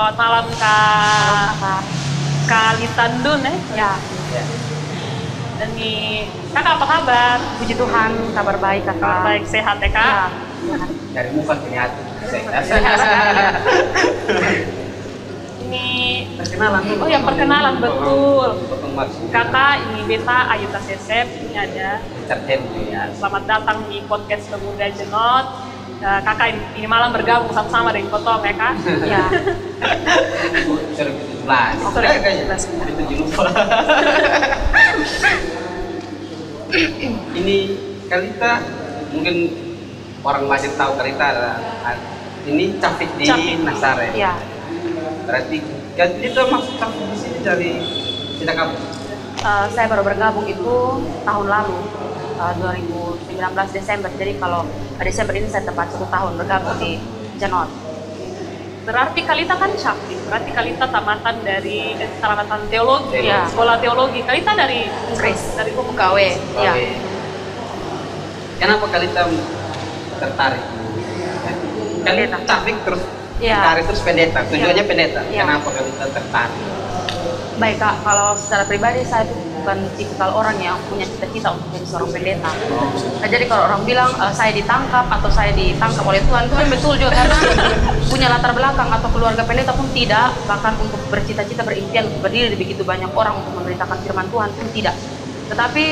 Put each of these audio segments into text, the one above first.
Selamat malam Kak Litandun ya. Ya, Dan nih Kakak apa kabar? puji Tuhan, kabar baik kakak. Kabar baik, sehat ya Kak? Ya, Dari muka kelihatan sehat sekali. Ini perkenalan dulu. Oh ya, perkenalan betul. Potong maksud. Kakak ini Beta Ayuta Sesep, ini ada. Richard Henry ya. Selamat datang di podcast Pemuda Jenot. Kakak ini malam bergabung sama-sama dengan Kotong ya Kak? Ya, Sorry 17. Oh, sorry, 17. Itu lupa. Ini Kalita mungkin orang banyak tahu Kalita ini Cafik di Cafik. Nasaret. ya. Berarti Kalita masuk Cafik di sini dari sejak kapan? Saya baru bergabung itu tahun lalu, 2019 Desember. Jadi kalau Desember ini saya tepat 1 tahun bergabung di Jenot. Berarti Kalita kan Cakti, berarti Kalita tamatan dari tamatan teologi, Iya. sekolah teologi. Kalita dari Kris, dari KW. Ya. Oke. Kenapa Kalita tertarik? Kalita Cafik terus Iya. tertarik terus pendeta. Tujuannya pendeta. Iya. Kenapa Kalita tertarik? Baik kak, kalau secara pribadi saya tuh bukan tipikal orang yang punya cita-cita untuk jadi seorang pendeta. Nah, jadi kalau orang bilang saya ditangkap atau saya ditangkap oleh Tuhan, itu kan betul juga karena punya latar belakang atau keluarga pendeta pun tidak, bahkan untuk bercita-cita berimpian untuk berdiri di begitu banyak orang untuk memberitakan firman Tuhan pun tidak. Tetapi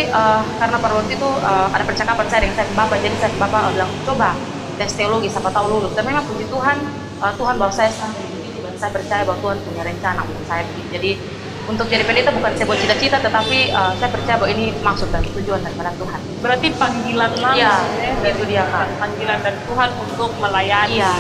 karena pada waktu itu ada percakapan saya dengan saya ke Bapak, jadi saya ke Bapak bilang coba tes teologi, siapa tahu lulus. Dan memang puji Tuhan, Tuhan bawa saya sampai begitu dan saya percaya bahwa Tuhan punya rencana untuk saya begitu. Jadi untuk jadi pendeta bukan sebuah cita-cita, tetapi saya percaya bahwa ini maksud dan tujuan daripada Tuhan. berarti panggilan langsung Iya, dari itu dia, Kak. panggilan dari Tuhan untuk melayani. Iya.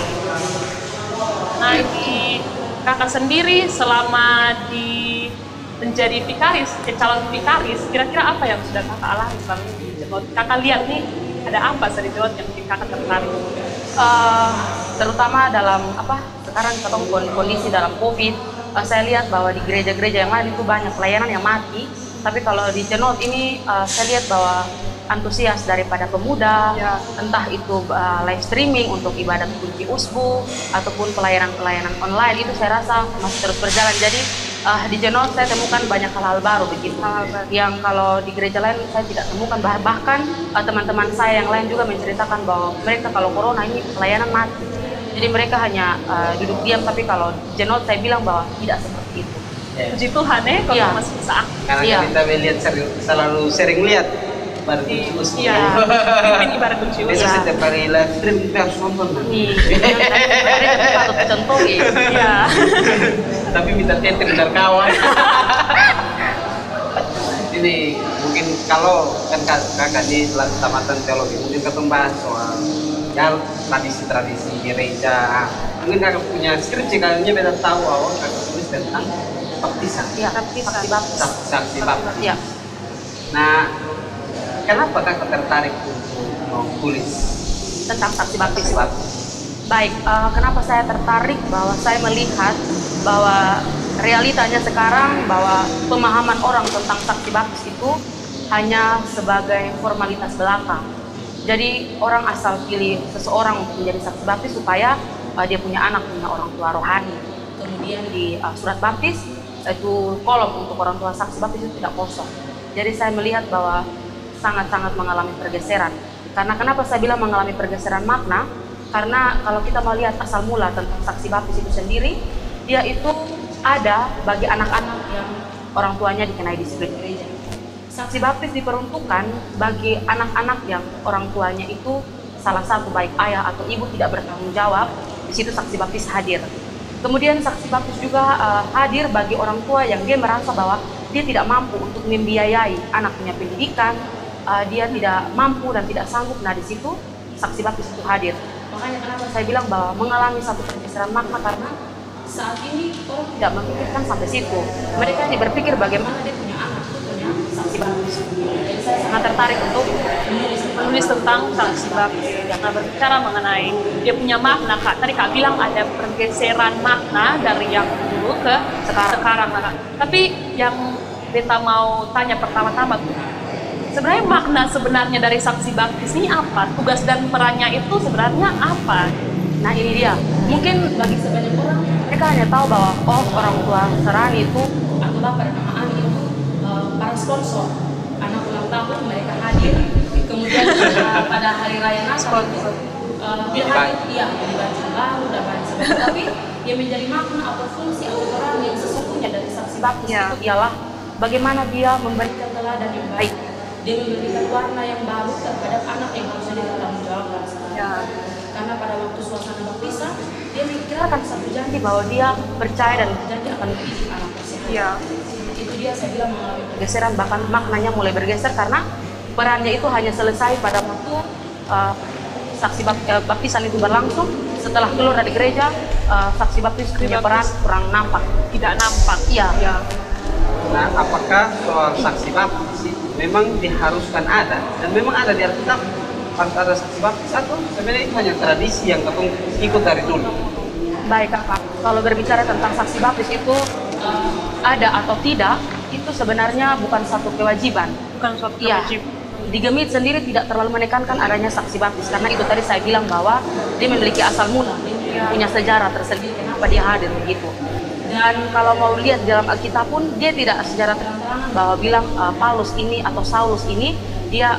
Nah ini kakak sendiri selama di menjadi vikaris, calon vikaris, kira-kira apa yang sudah kakak alami selama ini di Jenot? Kakak lihat nih ada apa dari Jenot yang bikin kakak tertarik? Terutama dalam sekarang ketemu kondisi dalam COVID, saya lihat bahwa di gereja-gereja yang lain itu banyak pelayanan yang mati, tapi kalau di Jenot ini saya lihat bahwa antusias daripada pemuda, Ya. entah itu live streaming untuk ibadat kunci usbu ataupun pelayanan-pelayanan online, itu saya rasa masih terus berjalan. Jadi di Jenot saya temukan banyak hal-hal baru begitu, Hal-hal baru. yang kalau di gereja lain saya tidak temukan. Bahkan teman-teman saya yang lain juga menceritakan bahwa mereka kalau corona ini pelayanan mati, jadi mereka hanya duduk diam. Tapi kalau Jenot saya bilang bahwa tidak seperti itu. Puji Tuhan ya kalau Iya. masih bisa aktif. Karena Iya. kita melihat selalu sering lihat baru kunci Iya, pimpin ibarat kunci Besok Iya. setiap kali live stream kita harus nonton. Ini patut dicontohi. Iya. Tapi minta tete bentar kawan. Ini mungkin kalau kan kakak di tamatan teologi mungkin ketemu bahas soal ya tradisi-tradisi gereja. Mungkin kakak punya skripsi kayaknya beda tahu awal kakak tulis tentang baptisan. Iya, saksi baptis. Saksi baptis. Iya. Nah, kenapa kakak tertarik untuk mau tulis Tentang saksi baptis. saksi baptis? Baik, kenapa saya tertarik bahwa saya melihat bahwa realitanya sekarang bahwa pemahaman orang tentang saksi baptis itu hanya sebagai formalitas belaka. Jadi orang asal pilih seseorang untuk menjadi saksi baptis supaya dia punya anak, punya orang tua rohani. Kemudian di surat baptis itu kolom untuk orang tua saksi baptis itu tidak kosong. Jadi saya melihat bahwa sangat-sangat mengalami pergeseran. Karena kenapa saya bilang mengalami pergeseran makna? Karena kalau kita melihat asal mula tentang saksi baptis itu sendiri, dia itu ada bagi anak-anak yang orang tuanya dikenai disiplin gereja. Saksi baptis diperuntukkan bagi anak-anak yang orang tuanya itu salah satu baik ayah atau ibu tidak bertanggung jawab. Di situ saksi baptis hadir. Kemudian saksi baptis juga hadir bagi orang tua yang dia merasa bahwa dia tidak mampu untuk membiayai anaknya pendidikan, dia tidak mampu dan tidak sanggup. Nah di situ saksi baptis itu hadir. Makanya kenapa saya bilang bahwa mengalami satu pergeseran makna, karena saat ini orang tidak memikirkan sampai situ. Mereka hanya berpikir bagaimana dia punya anak, dia punya saksi baptis. Jadi saya sangat tertarik untuk Menulis tentang saksi baptis. Karena berbicara mengenai dia punya makna, Kak. Tadi Kak bilang ada pergeseran makna dari yang dulu ke sekarang. Kak. Tapi yang Beta mau tanya pertama-tama tuh, sebenarnya makna sebenarnya dari saksi baptis ini apa? Tugas dan perannya itu sebenarnya apa? Nah ini dia, mungkin bagi sebanyak orang mereka hanya tahu bahwa oh orang tua Sarani itu atau bapak dan mama Ani itu para sponsor anak ulang tahun mereka hadir, kemudian pada hari raya Natal itu dia hadir, iya beli baju baru dan lain sebagainya. Tapi yang menjadi makna atau fungsi atau peran yang sesungguhnya dari saksi baptis itu ialah bagaimana dia memberikan teladan yang baik, dia memberikan warna yang baru terhadap anak yang harusnya ditanggung jawabkan. Karena pada waktu suasana baptisan dia mengikrarkan satu janji bahwa dia percaya dan berjanji akan mendidik anak tersebut. Itu dia saya bilang mengalami pergeseran, bahkan maknanya mulai bergeser karena perannya itu hanya selesai pada waktu saksi baptisan itu berlangsung. Setelah keluar dari gereja, saksi baptis punya peran kurang nampak, tidak nampak. Iya. Nah, apakah soal saksi baptis memang diharuskan ada dan memang ada di Alkitab harus ada saksi baptis atau sebenarnya itu hanya tradisi yang ketemu ikut dari dulu? Baik kakak, kalau berbicara tentang saksi baptis itu ada atau tidak, itu sebenarnya bukan satu kewajiban. Bukan suatu Iya. kewajiban. Di Gemit sendiri tidak terlalu menekankan adanya saksi baptis karena itu tadi saya bilang bahwa dia memiliki asal mula, punya sejarah tersendiri kenapa dia hadir begitu. Dan kalau mau lihat di dalam Alkitab pun dia tidak secara terang-terangan bahwa bilang Paulus ini atau Saulus ini dia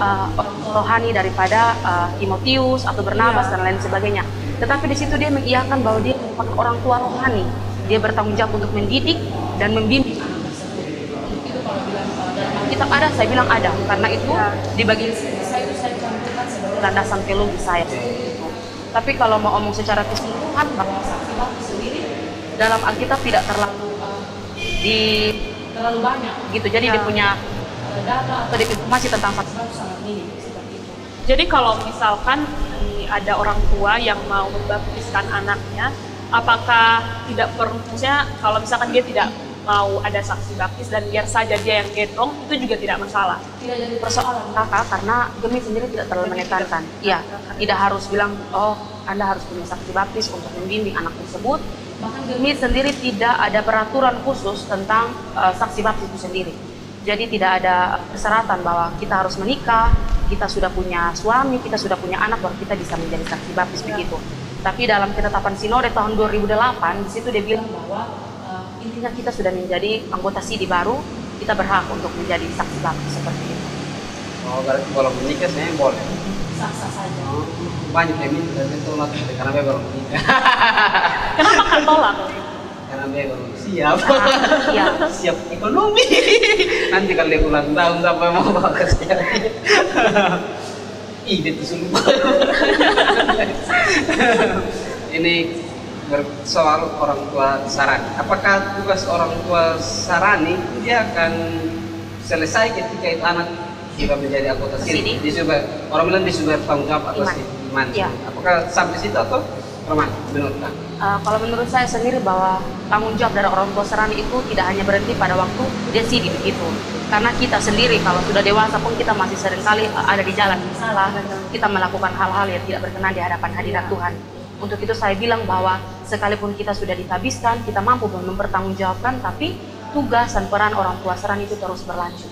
rohani daripada Timotius atau Barnabas dan lain sebagainya. Tetapi di situ dia mengiyakan bahwa dia merupakan orang tua rohani. Dia bertanggung jawab untuk mendidik dan membimbing anak tersebut. Itu kalau bilang dalam Alkitab ada, saya bilang ada. Karena itu di bagian sini saya itu saya cantumkan sebagai landasan teologi saya. Tapi kalau mau omong secara keseluruhan bahwa saksi baptis sendiri dalam Alkitab tidak terlalu terlalu banyak gitu. Jadi dia punya data atau informasi tentang saksi baptis sangat minim seperti itu. Jadi kalau misalkan ada orang tua yang mau membaptiskan anaknya, apakah tidak perlu, maksudnya kalau misalkan dia tidak mau ada saksi baptis dan biar saja dia yang gendong, itu juga tidak masalah? Tidak jadi persoalan kakak, karena Gemit sendiri tidak terlalu menekankan. Iya, tidak harus bilang, oh Anda harus punya saksi baptis untuk membimbing anak tersebut. Bahkan Gemit sendiri tidak ada peraturan khusus tentang saksi baptis itu sendiri. Jadi tidak ada persyaratan bahwa kita harus menikah, kita sudah punya suami, kita sudah punya anak, baru kita bisa menjadi saksi baptis begitu. Tapi dalam ketetapan Sinode tahun 2008, di situ dia bilang bahwa intinya kita sudah menjadi anggota SIDI baru, kita berhak untuk menjadi saksi baptis seperti itu. Oh, berarti kalau menikah saya boleh? Sah-sah saja. Oh, banyak yang minta saya tolak karena saya baru menikah. Kenapa kan tolak? Karena saya baru siap. Iya. Siap ekonomi. Nanti kalau dia ulang tahun sampai mau bawa ke sini. Ih, itu sumpah. Ini soal orang tua Sarani. Apakah tugas orang tua Sarani dia akan selesai ketika itu anak sudah menjadi anggota SIDI? Dia sudah, orang bilang dia sudah bertanggung jawab atas iman. Ya. Apakah sampai situ atau Roman menurut Anda? Kalau menurut saya sendiri bahwa tanggung jawab dari orang tua Sarani itu tidak hanya berhenti pada waktu dia SIDI begitu. Karena kita sendiri kalau sudah dewasa pun kita masih seringkali ada di jalan salah, kita melakukan hal-hal yang tidak berkenan di hadapan hadirat Tuhan. Untuk itu saya bilang bahwa sekalipun kita sudah ditabiskan, kita mampu mempertanggungjawabkan, tapi tugas dan peran orang tua Sarani itu terus berlanjut.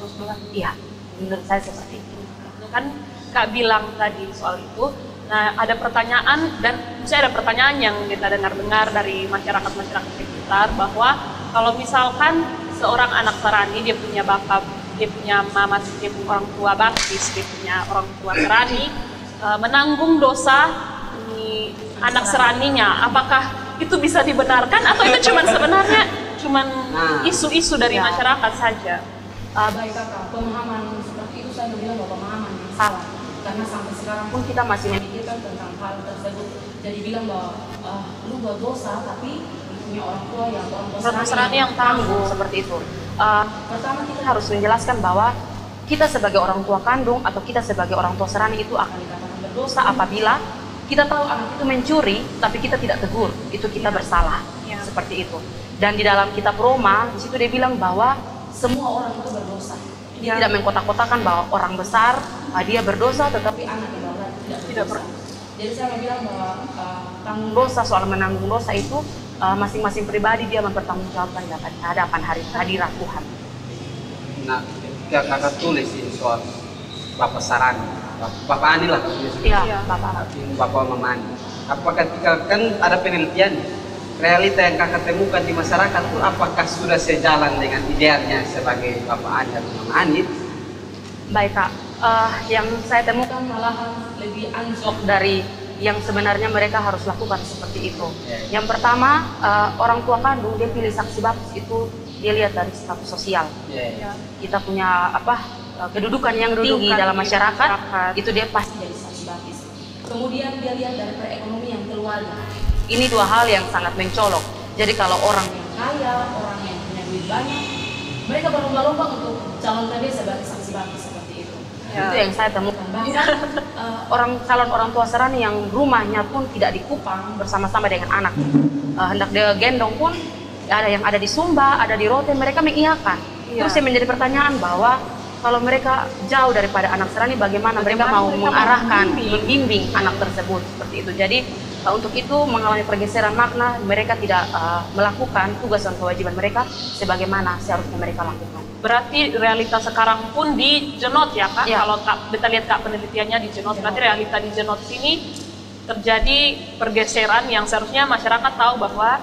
Iya, menurut saya seperti itu. Kan Kak bilang tadi soal itu. Nah, ada pertanyaan dan saya ada pertanyaan yang kita dengar-dengar dari masyarakat-masyarakat sekitar bahwa kalau misalkan seorang anak Sarani dia punya bapak, dia punya mama, dia punya orang tua baptis, dia punya orang tua Sarani menanggung dosa anak Seraninya, apakah itu bisa dibenarkan atau itu sebenarnya cuman isu-isu dari masyarakat saja? Baik kakak, pemahaman seperti itu saya bilang bahwa pemahaman yang salah. Karena sampai sekarang pun kita masih memikirkan tentang hal tersebut. Jadi bilang bahwa lu buat dosa tapi punya orang tua yang Serani yang tangguh seperti itu. Pertama kita harus menjelaskan bahwa kita sebagai orang tua kandung atau kita sebagai orang tua Serani itu akan dikatakan berdosa apabila kita tahu anak itu mencuri tapi kita tidak tegur, itu kita bersalah. Seperti itu. Dan di dalam kitab Roma di situ dia bilang bahwa semua orang itu berdosa. Dia tidak mengkotak-kotakan bahwa orang besar dia berdosa tetapi anak tidak berdosa. Jadi saya bilang bahwa tanggung dosa, soal menanggung dosa itu masing-masing pribadi dia mempertanggungjawabkan di hadapan hadirat Tuhan. Nah, ketika kakak tulis ini soal Bapak Sarani, Bapak Ani lah, Iya, Bapak. Bapak Mama Ani. apakah ketika kan ada penelitian realita yang kakak temukan di masyarakat itu apakah sudah sejalan dengan idealnya sebagai Bapak Ani atau Mama Ani? Baik Kak, yang saya temukan malahan lebih anjlok dari yang sebenarnya mereka harus lakukan seperti itu. Yang pertama, orang tua kandung dia pilih saksi baptis itu dia lihat dari status sosial. Kita punya kedudukan yang tinggi dalam masyarakat, itu dia pasti jadi saksi baptis. Kemudian dia lihat dari perekonomian keluarga. Ini dua hal yang sangat mencolok. Jadi kalau orang yang kaya, orang yang punya duit banyak, mereka berlomba-lomba untuk calonkan dia sebagai saksi baptis seperti itu. Itu yang saya temukan. Bahkan calon orang tua Serani yang rumahnya pun tidak di Kupang bersama-sama dengan anak, hendak dia gendong pun ada yang ada di Sumba, ada di Rote, mereka mengiyakan. Terus yang menjadi pertanyaan bahwa kalau mereka jauh daripada anak Serani, bagaimana mereka mau mengarahkan, membimbing anak tersebut seperti itu. Jadi untuk itu mengalami pergeseran makna, mereka tidak melakukan tugas dan kewajiban mereka sebagaimana seharusnya mereka lakukan. Berarti realitas sekarang pun di Jenot ya Kak? Kalau kita lihat Kak penelitiannya di Jenot, berarti realita di Jenot sini terjadi pergeseran yang seharusnya masyarakat tahu bahwa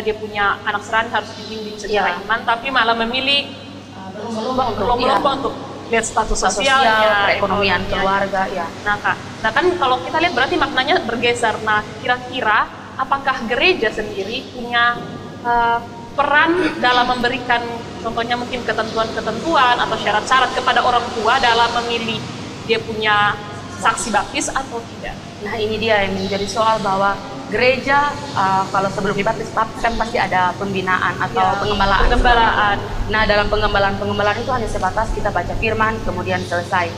dia punya anak Serani harus dibimbing secara iman, tapi malah memilih berlomba-lomba untuk lihat status sosialnya, perekonomian keluarga. Nah kan kalau kita lihat berarti maknanya bergeser. Nah kira-kira apakah gereja sendiri punya peran dalam memberikan contohnya mungkin ketentuan-ketentuan atau syarat-syarat kepada orang tua dalam memilih dia punya saksi baptis atau tidak? Nah ini dia yang menjadi soal bahwa gereja kalau sebelum dibaptis kan pasti ada pembinaan atau pengembalaan. Nah dalam pengembalaan itu hanya sebatas kita baca firman kemudian selesai.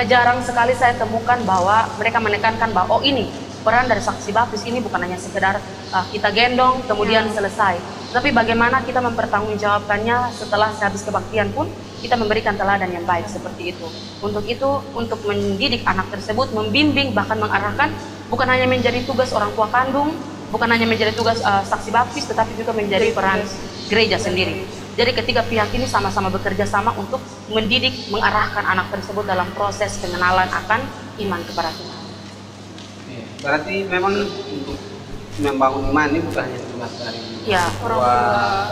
Jarang sekali saya temukan bahwa mereka menekankan bahwa ini peran dari saksi baptis ini bukan hanya sekedar kita gendong kemudian selesai, tapi bagaimana kita mempertanggungjawabkannya setelah sehabis kebaktian pun kita memberikan teladan yang baik seperti itu. Untuk itu, untuk mendidik anak tersebut, membimbing bahkan mengarahkan, bukan hanya menjadi tugas orang tua kandung, bukan hanya menjadi tugas saksi baptis, tetapi juga menjadi peran gereja sendiri. Jadi ketiga pihak ini sama-sama bekerja sama untuk mendidik, mengarahkan anak tersebut dalam proses pengenalan akan iman kepada Tuhan. Berarti memang untuk membangun iman ini bukan hanya tugas dari orang tua,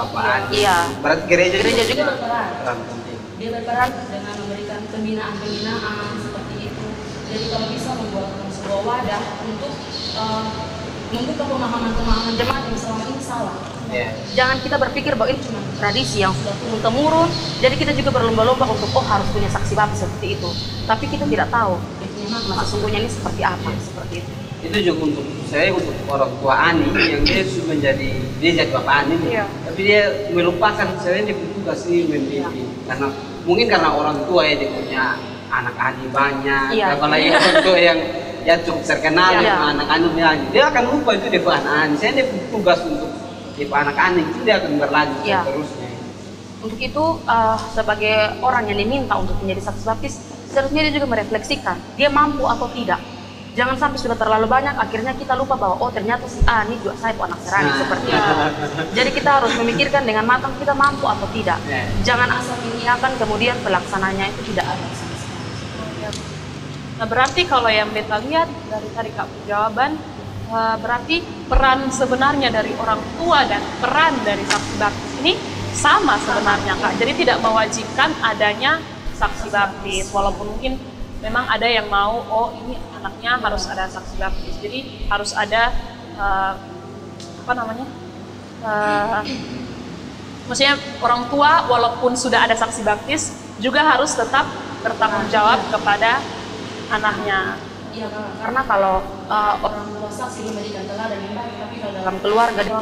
Bapak Ani. Berarti gereja juga berperan penting. Dia berperan dengan memberikan pembinaan seperti itu. Jadi kalau bisa membuat sebuah wadah untuk membuka pemahaman jemaat yang selama ini salah. Jangan kita berpikir bahwa ini cuma tradisi yang sudah turun-temurun, jadi kita juga berlomba-lomba untuk harus punya saksi baptis seperti itu. Tapi kita tidak tahu sesungguhnya ini seperti apa, seperti itu. Itu juga untuk saya, untuk orang tua Ani yang dia sudah jadi Bapak Ani, tapi dia melupakan saya dia tugas ini mendidik. Karena orang tua dia punya anak Ani banyak, apalagi orang tua yang cukup terkenal anak Ani dia akan lupa itu dia anak Ani. Saya dia tugas untuk anak Ani itu dia akan berlanjut terusnya. Untuk itu sebagai orang yang diminta untuk menjadi saksi baptis, seharusnya dia juga merefleksikan dia mampu atau tidak. Jangan sampai sudah terlalu banyak akhirnya kita lupa bahwa ternyata si ini juga saya anak Serani seperti itu. Jadi kita harus memikirkan dengan matang kita mampu atau tidak. Jangan asal mengiyakan kemudian pelaksananya itu tidak ada. Nah berarti kalau yang beta lihat dari tadi Kak jawaban, berarti peran sebenarnya dari orang tua dan peran dari saksi baptis ini sama sebenarnya Kak. Jadi tidak mewajibkan adanya saksi baptis, walaupun mungkin memang ada yang mau ini anaknya harus ada saksi baptis, jadi harus ada maksudnya orang tua walaupun sudah ada saksi baptis juga harus tetap bertanggung jawab kepada anaknya. Iya, karena kalau orang tua saksi memberikan teladan yang baik, tapi kalau dalam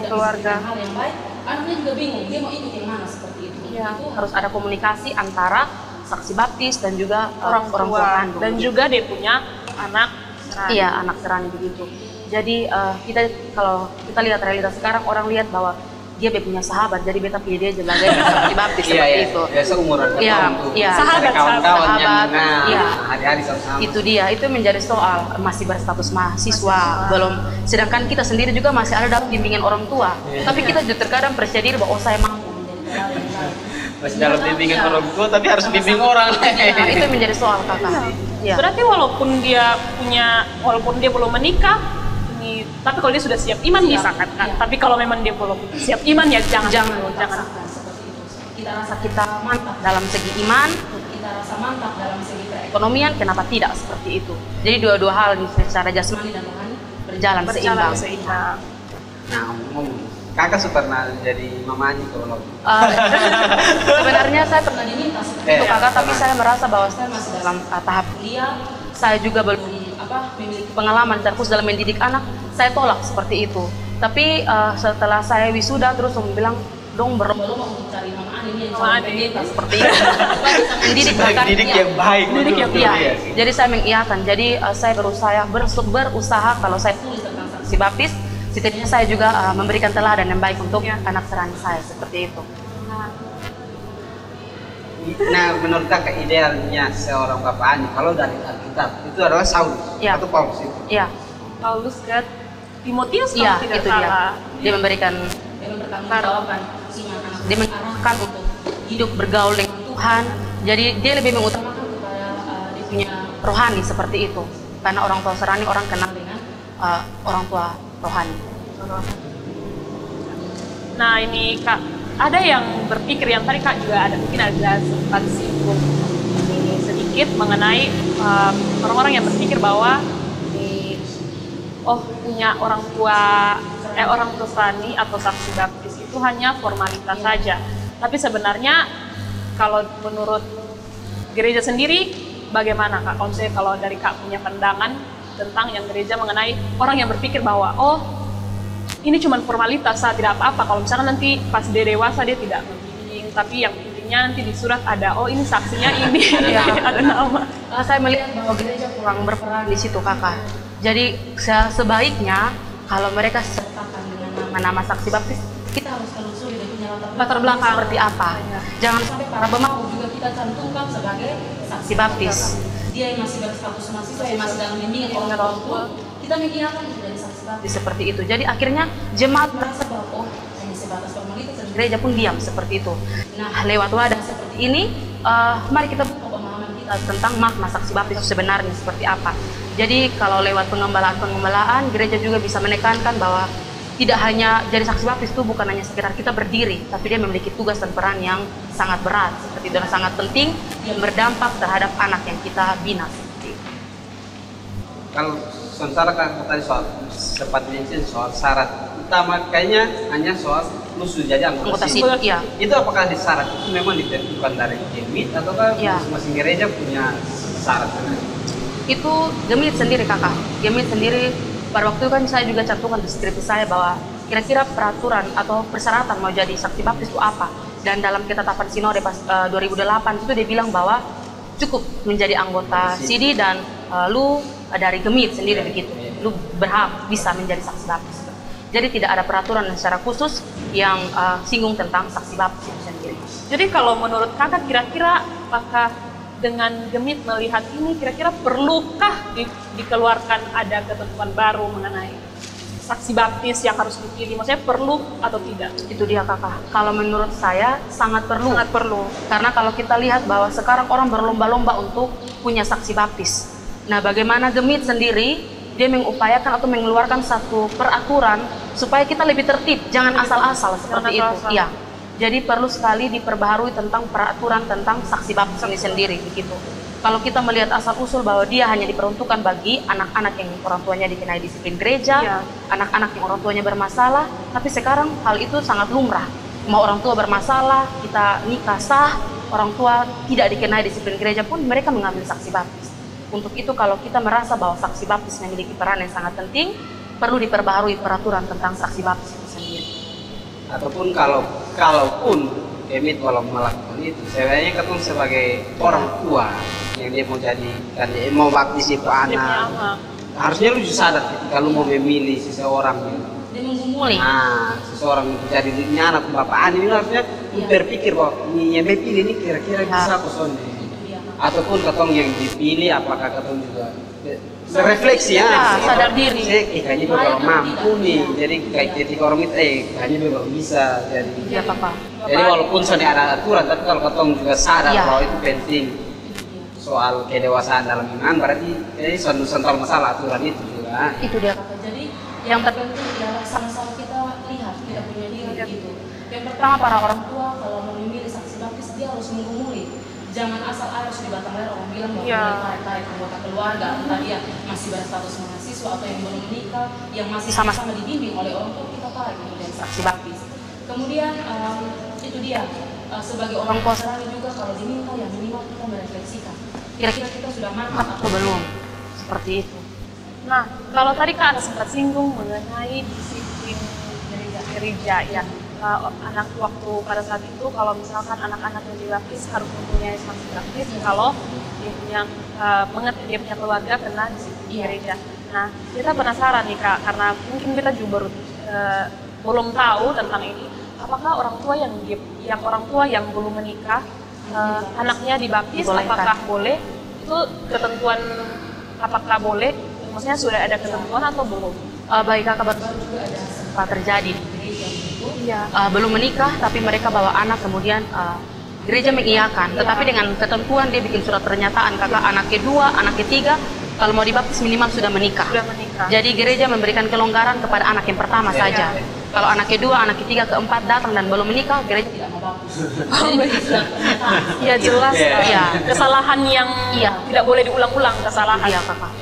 keluarga hal yang baik, anaknya juga bingung dia mau ikut yang mana seperti itu. Itu harus ada komunikasi antara saksi baptis dan juga orang tua kandung. Dan juga dia punya anak Serani. Iya, anak Serani begitu. Jadi kalau kita lihat realitas sekarang, orang lihat bahwa dia punya sahabat, jadi beta pilih dia sebagai saksi baptis seperti itu. Iya, seumuran. Sahabat. Hari-hari sama-sama. Itu dia, itu menjadi soal masih berstatus mahasiswa, belum. Sedangkan kita sendiri juga masih ada dalam bimbingan orang tua. Tapi kita juga terkadang percaya diri bahwa saya mampu menjadi masih dalam bimbingan orang tua, tapi harus bimbing orang. Itu menjadi soal kakak. Berarti walaupun dia belum menikah, Tapi kalau dia sudah siap iman bisa kan? Iya. Tapi kalau memang dia belum siap iman ya jangan. Jangan seperti itu. Kita rasa kita mantap dalam segi iman, kita rasa mantap dalam segi perekonomian, kenapa tidak seperti itu? Jadi dua-dua hal ini secara jasmani dan rohani berjalan seimbang. Nah, kakak pernah jadi mamanya kalau Sebenarnya saya pernah diminta seperti itu kakak, tapi saya merasa bahwa saya masih dalam tahap kuliah. Saya juga belum memiliki pengalaman terkhusus dalam mendidik anak. Saya tolak seperti itu. Tapi setelah saya wisuda terus saya bilang dong berlomba-lomba untuk cari mama ini yang pendeta seperti itu. Mendidik didik yang baik. Didik yang iya. Jadi saya mengiyakan. Jadi saya berusaha kalau saya tulis tentang saksi baptis, setidaknya saya juga memberikan teladan yang baik untuk anak serani saya seperti itu. Nah, menurut kakak idealnya seorang bapak ani kalau dari Alkitab itu adalah Saul atau Paulus itu? Iya. Paulus ke Timotius Iya, kalau tidak itu salah. Dia memberikan bertanggungjawabkan dia mengarahkan untuk hidup bergaul dengan Tuhan. Jadi dia lebih mengutamakan kepada dia punya rohani seperti itu. Karena orang tua serani orang kenal dengan orang tua rohani. Nah ini Kak, ada yang berpikir yang tadi Kak juga ada mungkin ada sempat singgung ini sedikit mengenai orang-orang yang berpikir bahwa punya orang tua serani atau saksi baptis itu hanya formalitas saja. Tapi sebenarnya kalau menurut gereja sendiri bagaimana Kak? Kalau dari Kak punya pandangan tentang yang gereja mengenai orang yang berpikir bahwa ini cuma formalitas, tidak apa-apa. Kalau misalkan nanti pas dia dewasa dia tidak membimbing, tapi yang pentingnya nanti di surat ada ini saksinya ini ada nama. Saya melihat bahwa gereja kurang berperan di situ kakak. Jadi sebaiknya kalau mereka sertakan dengan nama saksi baptis, kita harus telusuri dia punya latar belakang seperti apa. Jangan sampai para pemabuk juga kita cantumkan sebagai saksi baptis. Dia yang masih berstatus mahasiswa, yang masih dalam bimbingan orang tua, kita mengiyakan menjadi saksi baptis seperti itu. Jadi akhirnya jemaat merasa bahwa hanya sebatas formalitas dan gereja pun diam seperti itu. Nah, lewat wadah seperti ini, mari kita buka pemahaman kita tentang makna saksi baptis sebenarnya seperti apa. Jadi kalau lewat pengembalaan, gereja juga bisa menekankan bahwa tidak hanya jadi saksi baptis itu bukan hanya sekedar kita berdiri, tapi dia memiliki tugas dan peran yang sangat berat seperti itu dan sangat penting yang berdampak terhadap anak yang kita bina seperti itu. Kalau sementara kan tadi sempat mention soal syarat utama kayaknya hanya soal musuh jadi anggota SID. Iya. Itu apakah di syarat itu memang ditentukan dari Gemit ataukah masing-masing gereja punya syarat? Itu Gemit sendiri kakak. Gemit sendiri pada waktu itu kan saya juga cantumkan di skripsi saya bahwa kira-kira peraturan atau persyaratan mau jadi saksi baptis itu apa. Dan dalam ketetapan sinode pas 2008 itu dia bilang bahwa cukup menjadi anggota SID dan lu dari Gemit sendiri begitu. Lu berhak bisa menjadi saksi baptis. Jadi tidak ada peraturan secara khusus yang singgung tentang saksi baptis itu sendiri. Jadi kalau menurut kakak kira-kira apakah dengan Gemit melihat ini kira-kira perlukah dikeluarkan ada ketentuan baru mengenai saksi baptis yang harus dipilih? Maksudnya perlu atau tidak? Itu dia kakak. Kalau menurut saya sangat perlu. Sangat perlu. Karena kalau kita lihat bahwa sekarang orang berlomba-lomba untuk punya saksi baptis. Nah, bagaimana Gemit sendiri dia mengupayakan atau mengeluarkan satu peraturan supaya kita lebih tertib, jangan asal-asal seperti itu. Iya. Jadi perlu sekali diperbaharui tentang peraturan tentang saksi baptis ini sendiri begitu. Kalau kita melihat asal-usul bahwa dia hanya diperuntukkan bagi anak-anak yang orang tuanya dikenai disiplin gereja, anak-anak yang orang tuanya bermasalah, tapi sekarang hal itu sangat lumrah. Mau orang tua bermasalah, kita nikah sah, orang tua tidak dikenai disiplin gereja pun mereka mengambil saksi baptis. Untuk itu kalau kita merasa bahwa saksi baptis memiliki peran yang sangat penting, perlu diperbaharui peraturan tentang saksi baptis itu sendiri. Ataupun kalaupun Gemit kalau melakukan itu, sebenarnya ketemu sebagai orang tua yang dia mau jadi dan dia mau baptis itu anak, harusnya lu sadar ketika lu mau memilih seseorang gitu. Dia menggumuli. Nah, seseorang jadi anak bapak ani ini harusnya berpikir bahwa yang pilih ini kira-kira bisa kosong. Ataupun ketong yang dipilih apakah ketong juga berefleksi sadar diri. Kayaknya gue kalau mampu nih, jadi kayak ketika orang itu kayaknya gue baru bisa jadi. Iya papa. Jadi walaupun soalnya ada aturan, tapi kalau ketong juga sadar bahwa itu penting soal kedewasaan dalam iman, berarti ini soal masalah aturan itu juga. Itu dia kakak. Jadi yang terpenting adalah sama-sama kita lihat kita punya diri gitu. Yang pertama, para orang tua kalau mau memilih saksi baptis dia harus menggumuli. Jangan asal harus di batang leher orang bilang bahwa dia tarik anggota keluarga, entah dia masih berstatus mahasiswa atau yang belum menikah, yang masih sama-sama dibimbing oleh orang tua, kita tarik kemudian saksi baptis. Kemudian itu dia sebagai orang tua serani juga kalau diminta yang minimal kita merefleksikan. Kira-kira kita sudah mantap atau belum? Seperti itu. Nah, kalau tadi Kak ada sempat singgung mengenai disiplin gereja ya. Anak waktu pada saat itu kalau misalkan anak-anak yang dibaptis harus mempunyai saksi baptis kalau dia punya dia punya keluarga kena disiplin gereja. Nah, kita penasaran nih Kak, karena mungkin kita juga baru belum tahu tentang ini. Apakah orang tua yang belum menikah anaknya dibaptis, apakah boleh? Itu ketentuan apakah boleh? Maksudnya sudah ada ketentuan atau belum? Baik Kakak, baru juga ada sempat terjadi di gereja itu. Belum menikah tapi mereka bawa anak, kemudian gereja mengiyakan, tetapi dengan ketentuan dia bikin surat pernyataan Kakak, anak kedua, anak ketiga kalau mau dibaptis minimal sudah menikah. Jadi gereja memberikan kelonggaran kepada anak yang pertama saja. Kalau anak kedua, anak ketiga, keempat datang dan belum menikah, gereja tidak mau baptis. Ya jelas, kesalahan yang tidak boleh diulang-ulang kesalahan. Iya Kakak.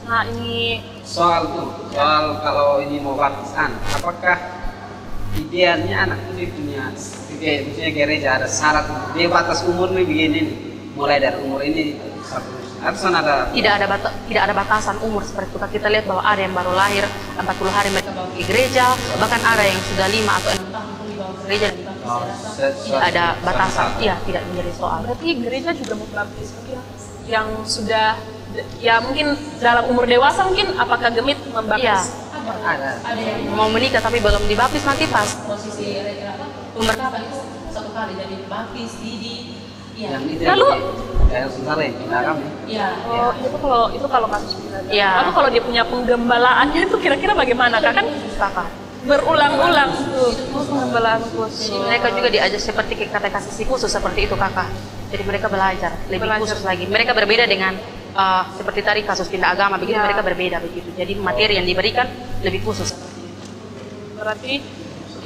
Nah ini soal kalau ini mau baptis anak, apakah idealnya anak itu punya gereja ada syarat dia batas umur nih begini nih, mulai dari umur ini harus ada tidak ada batasan umur seperti itu. Kita lihat bahwa ada yang baru lahir 40 hari mereka bawa ke gereja, bahkan ada yang sudah 5 atau 6 tahun pun dibawa ke gereja. Tidak ada batasan. Iya, tidak menjadi soal. Berarti gereja juga membaptis mungkin yang sudah mungkin dalam umur dewasa, mungkin apakah gemit membaptis? Ada yang mau menikah tapi belum dibaptis, nanti pas posisi pemberkatan itu 1 kali jadi dibaptis, Lalu yang sebentar ya, itu kalau kasus pribadi. Lalu kalau dia punya penggembalaannya itu kira-kira bagaimana? Kan berulang-ulang tuh penggembalaan khusus. Jadi mereka juga diajar seperti katekisasi khusus seperti itu Kakak. Jadi mereka belajar lebih khusus lagi. Mereka berbeda dengan seperti tadi kasus pindah agama begitu, mereka berbeda begitu. Jadi materi yang diberikan lebih khusus. Berarti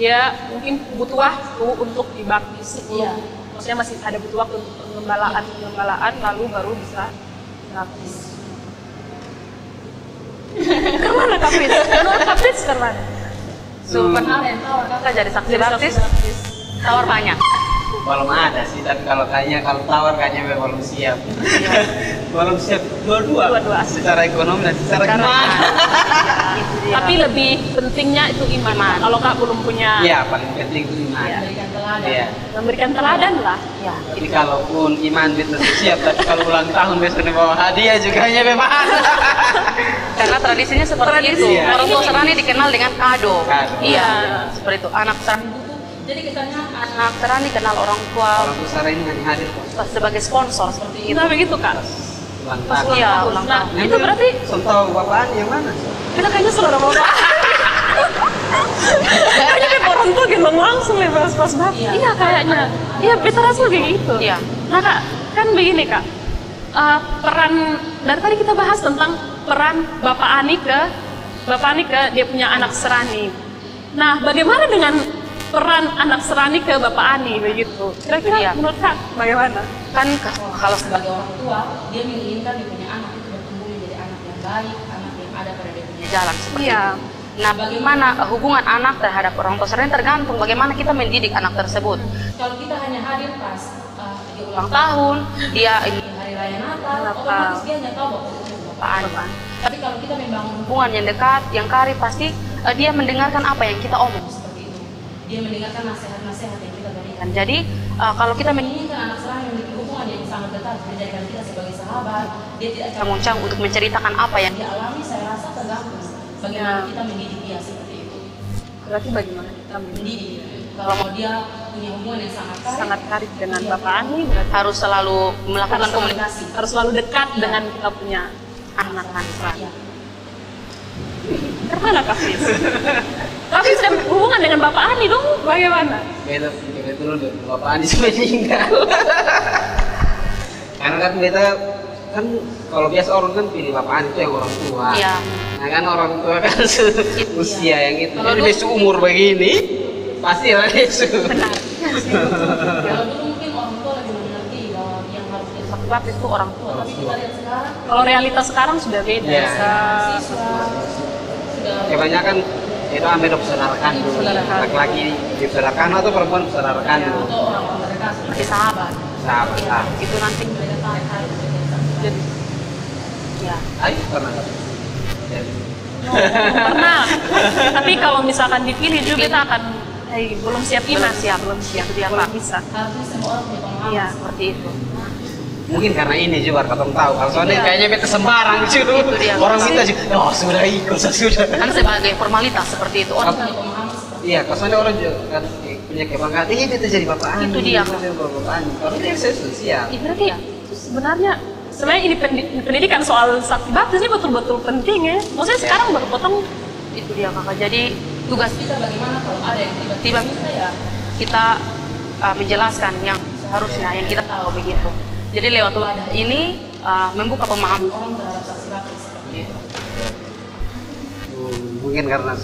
dia mungkin butuh waktu untuk dibaptis. Maksudnya masih ada butuh waktu untuk pengembalaan lalu baru bisa baptis. Kemana Kapis? Menurut Kapis kemana? Pernah ada yang tawar Kakak jadi saksi baptis? Tawar banyak. Belum ada sih, tapi kalau tawar kayaknya belum siap. Belum siap dua-dua. Secara ekonomi dan secara iman. Tapi lebih pentingnya itu iman. Kalau Kak belum punya. Iya, paling penting itu iman. Memberikan teladan lah. Tapi kalaupun iman itu siap, tapi kalau ulang tahun besok bawa hadiah juga hanya memang. Karena tradisinya seperti itu. Orang tua serani dikenal dengan kado. Iya, seperti itu. Anak serani. Jadi kesannya anak serani kenal orang tua. Orang tua serani hanya hadir sebagai sponsor seperti itu. Kita begitu Kak. Iya, ulang tahun. Nah, itu berarti contoh bapaan yang mana? Kita kayaknya saudara bapak. Kayaknya kayak orang tua gendong langsung ya pas baptis. Iya kayaknya. Iya, beta rasa kayak gitu. Iya. Nah Kak, kan begini Kak. Peran dari tadi kita bahas tentang peran Bapak Ani ke dia punya anak serani. Nah, bagaimana dengan peran anak serani ke Bapak Ani begitu? Kira-kira menurut Kak bagaimana? Kan kalau sebagai orang tua dia menginginkan dia punya anak itu bertumbuh menjadi anak yang baik, anak yang ada pada dia punya jalan seperti itu. Nah, bagaimana hubungan anak terhadap orang tua serani tergantung bagaimana kita mendidik anak tersebut. Kalau kita hanya hadir pas dia ulang tahun, dia ini hari raya Natal, otomatis dia hanya tahu bahwa itu Bapak Ani. Tapi kalau kita membangun hubungan yang dekat, yang karib, pasti dia mendengarkan apa yang kita omong seperti itu. Dia mendengarkan nasihat-nasihat yang kita berikan. Jadi kalau kita menginginkan anak serani memiliki hubungan yang sangat dekat, menjadikan kita sebagai sahabat, dia tidak canggung-canggung untuk menceritakan apa yang dia alami. Saya rasa tergantung bagaimana kita mendidik dia seperti itu. Berarti bagaimana kita mendidik? Kalau mau dia punya hubungan yang sangat karib dengan Bapak Ani, harus selalu melakukan komunikasi, harus selalu dekat dengan kita punya anak-anak serani. Kemana Kapis? Tapi sudah hubungan dengan Bapak Ani dong, bagaimana? Beta dulu Bapak Ani sudah meninggal. Karena kan beta kan kalau biasa orang kan pilih Bapak Ani itu yang orang tua. Iya. Nah Nah kan orang tua kan usia yang itu. Kalau Jadi dulu- besok umur begini pasti lah besok. Benar. Kalau dulu mungkin orang tua lebih mengerti bahwa yang harus jadi saksi baptis itu orang tua. Tapi kita lihat sekarang, Kalau realitas sekarang sudah beda. Iya. sudah Kebanyakan itu ambil saudara kandung. Saudara kandung. Laki-laki di saudara kandung atau perempuan saudara kandung. itu orang tua mereka seperti sahabat. Sahabat. Ah. Itu nanti mereka tahu jadi ya. Ayo pernah. Jadi, Pernah. Tapi kalau misalkan dipilih juga kita akan belum siap Belum iman. siap. Belum siap. Itu dia, Belum Pak. bisa. Harusnya semua orang punya pemahaman Iya. seperti itu. mungkin karena ini juga katong tahu. Kalau soalnya Iya. kayaknya beta sembarang cuy. Itu dia. Orang minta juga, oh sudah ikut, sudah. Kan sebagai formalitas seperti itu orang punya pemahaman seperti Iya, kalau soalnya orang juga kan punya kebanggaan, beta jadi bapak ani. Itu dia. Beta jadi bapak ani. Kalau dia saya sudah siap. Berarti sebenarnya ini pendidikan soal saksi baptis ini betul-betul penting ya. Maksudnya Iya. sekarang baru potong. itu dia kakak. Jadi tugas kita bagaimana kalau ada yang tiba-tiba bisa ya kita menjelaskan yang seharusnya yang kita tahu begitu. Jadi lewat wadah ini membuka pemahaman orang terhadap saksi baptis seperti itu. Mungkin karena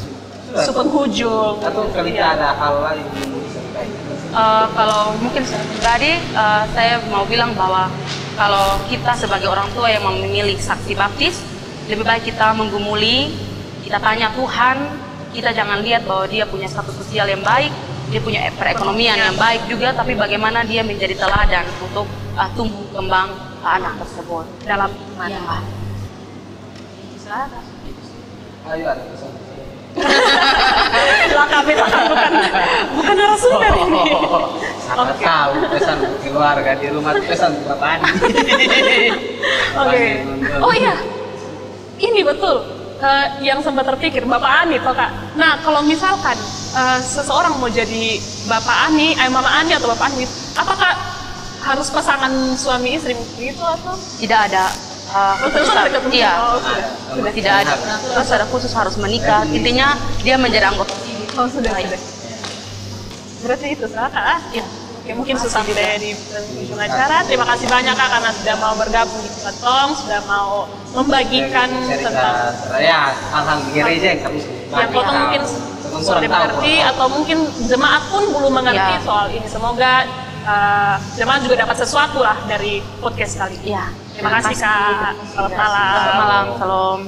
Penghujung. atau kali ada hal lain yang bisa dikaitkan. Kalau mungkin tadi saya mau bilang bahwa kalau kita sebagai orang tua yang memilih saksi baptis, lebih baik kita menggumuli, kita tanya Tuhan, kita jangan lihat bahwa dia punya status sosial yang baik, dia punya perekonomian yang baik juga, tapi bagaimana dia menjadi teladan untuk tumbuh kembang anak tersebut dalam iman. Ya. Ayo ada pesan. Silakan bukan narasumber ini. Siapa tahu pesan keluarga di rumah pesan bapak ani. Oke. Oh iya. Ini betul. Yang sempat terpikir Bapak Ani toh Kak. Nah, kalau misalkan seseorang mau jadi Bapak Ani, Mama Ani atau Bapak Ani, apakah harus pasangan suami istri gitu atau Tidak ada terus ada ketentuan? iya, Oh, sudah. tidak ada. Terus ada khusus harus menikah. Intinya dia menjadi anggota. Oh, sudah. Berarti itu salah Kak. Ya. Oke, mungkin sampai di penghujung acara. Terima kasih banyak Kak karena sudah mau bergabung di Potong, sudah mau membagikan tentang ya hal-hal di gereja yang kami yang Potong mungkin sudah mengerti atau mungkin jemaat pun belum mengerti Ya. soal ini. Semoga jemaat juga dapat sesuatu lah dari podcast kali ini. Iya. Terima kasih Kak. Selamat malam. Selamat malam. Salam.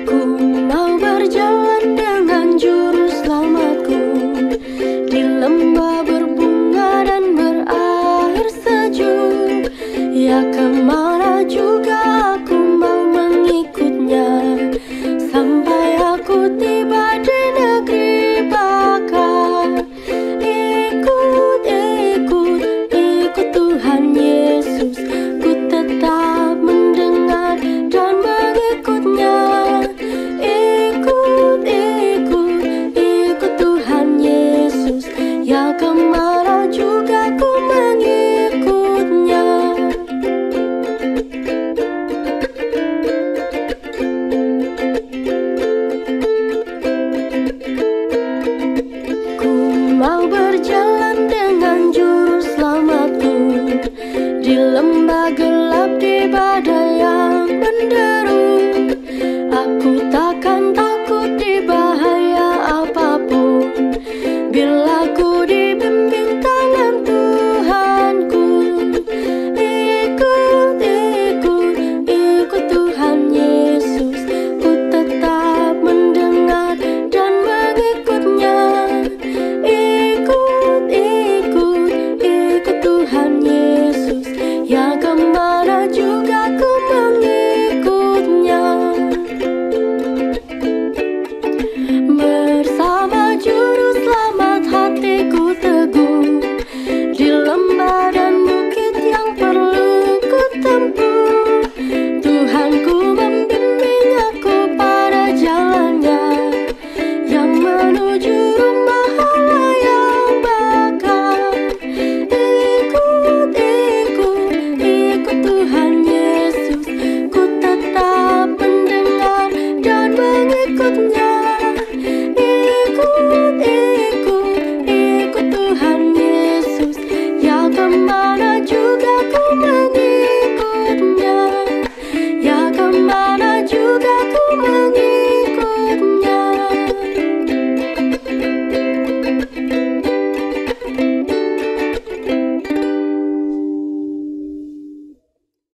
Ku mau berjalan dengan juru selamatku di lembah berbunga dan berair sejuk. Ya